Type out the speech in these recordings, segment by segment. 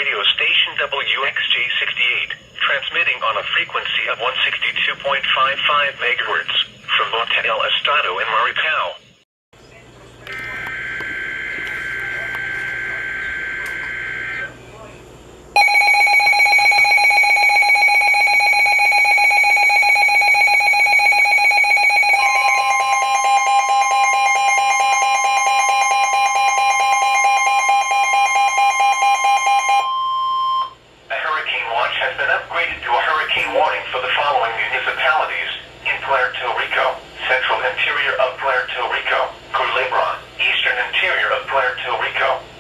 radio station WXJ68, transmitting on a frequency of 162.55 megahertz from Monte El Estado in Maricao.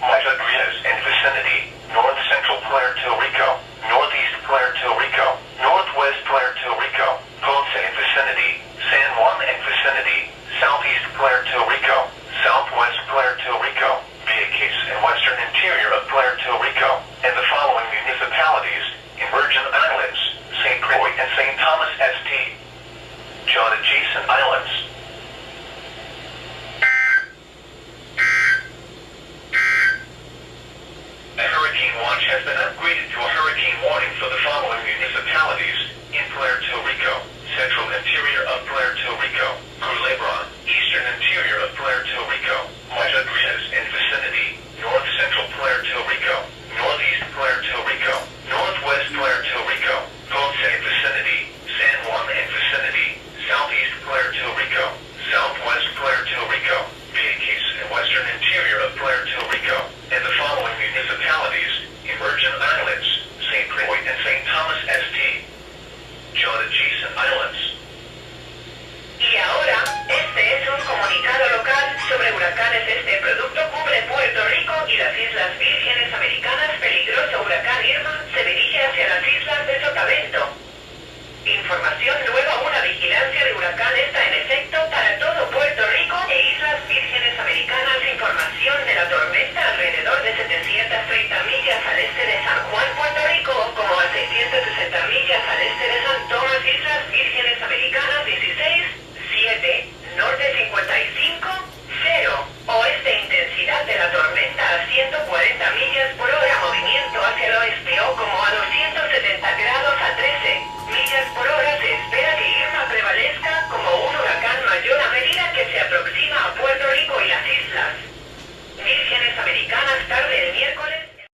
Mayaguez and Vicinity, north central Puerto Rico, northeast Puerto Rico, northwest Puerto Rico, Ponce and Vicinity, San Juan and Vicinity, southeast Puerto Rico, southwest Puerto Rico, Vieques and western interior of Puerto Rico, and the following municipalities in Virgin Islands, St. Croix and St. Thomas St. John adjacent islands. Has been upgraded to a hurricane warning for the following municipalities in Puerto Rico: central interior of Puerto Rico, Culebra, eastern interior of Puerto Rico, Mayaguez and Vicinity, north central Puerto Rico, northeast Puerto Rico, northwest Puerto Rico, Ponce and Vicinity, San Juan and Vicinity, southeast Puerto Rico, southwest Puerto Rico, Vieques and western interior of Puerto Rico, and the following municipalities in Virgin Islands, St. Croix and St. Thomas St. John adjacent islands. Y ahora, este es un comunicado local sobre huracanes. Este producto cubre Puerto Rico y las Islas Vírgenes Americanas. Peligroso huracán Irma se dirige hacia las islas de Sotavento. Información nueva.